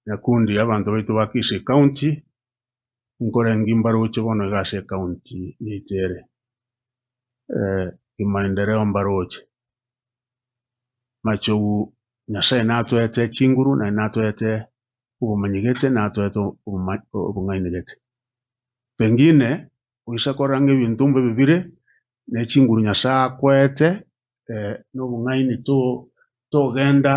Nyakundi abantu baitu ba Kisii County nkorenga imbaroche bono igase county yitere imaendeleo mbaroche macho Nyasaye natwete chinguru na natwete ubumanyigete natwete ubungainigete pengine uisa koranga ebintu mbe bibire ne chinguru Nyasaye akwete n'obungaini togenda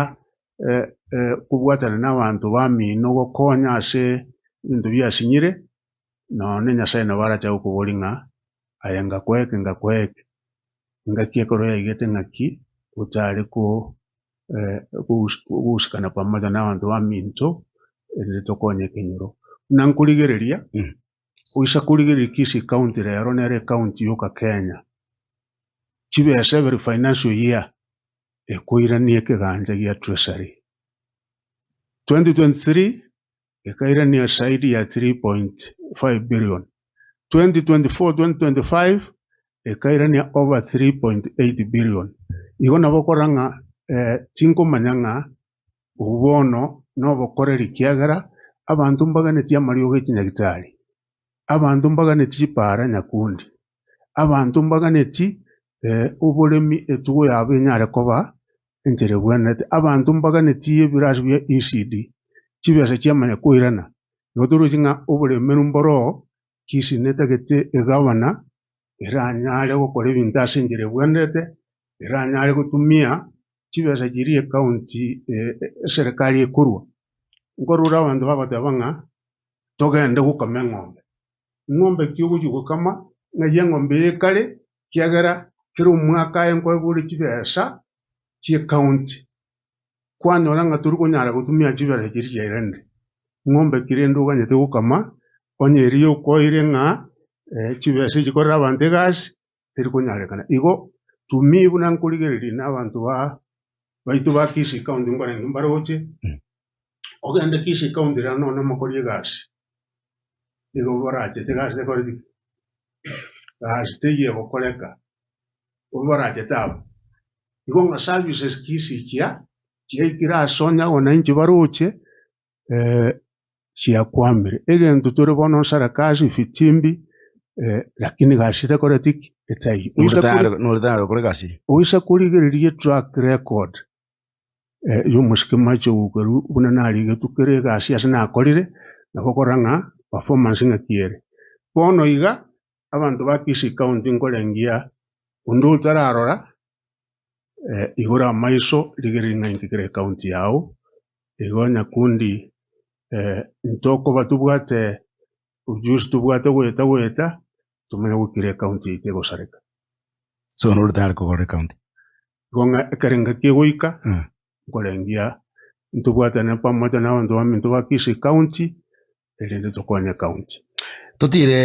kubwatana n'abantu bamino gokonya ase ebintu byasinyire none Nyasaye nabaracha okuboringa ayenga kweke ngaki ekoro yaigete ngaki utari kuhusikana pamoja n'abantu baminto tokonya kenyoro nankurigereria uisa kurigereria Kisii County rero nere county yoka Kenya chibese every financial year ekoirania ekeganja gia treasury 2023 ekairania saidi ya 3.5 billion 2024-2025 ekairania over 3.8 billion igo nabo koranga tinkomanyanga ubono nobokoreri kiagera abantu mbaganeti amario g'ikinyagitari abantu mbaganeti chipara Nyakundi abantu mbaganeti uburemi etugo yabo enyare koba entere bwenete abantu mbaganeti ebirasi bya ECD chibese chiamanya koirana noturuchinga uburemi mboro Kisii netagete egavana iranyare gukora ebintu ase entere bwenete iranyare gutumia chibese chiri county serikali ekorwa nkorura abantu bagotabanga togende gukama ng'ombe kiogochi gukama ng'aya ng'ombe ekare kiagera kero mwaka enko buri chibesa chie county kwanyora nga turi kunyara gutumia chibese chiri chairende ng'ombe kirendo ganyete gukama onyeri okoire ng'a chibese chikorera abantu egasi tiri kunyarekana igo tumibu nankurigereria n'abantu baitu ba Kisii County ngorenga mbaroche ogende Kisii County rero none mokori egasi igo borachete egasi ekoreti gasi teiyo gokoreka oborachete abo igo ng'a services Kisii chiaikire ase onye wananchi baroche chiakwamire egento tore bono sarakasi fitimbi lakini gasi tekoreti etaiyo noretare gokora egasi oisa kurigereria track record yomusike macho gukeru buna narigetukere egasi ase nakorire nagokora ng'a performance ng'akiere bono iga abantu ba Kisii County nkorengia onde otararora igora amaiso rigereria ng'aikire county yao igo Nyakundi ntokoba tubwate ujuzi tubwate gweta tumanya gukire county ite gosareka so noretare kogora county gonga ekarenga kegoika nkorengia ntubwatane pamoja n'abantu baminto ba Kisii County erinde tokonya county totire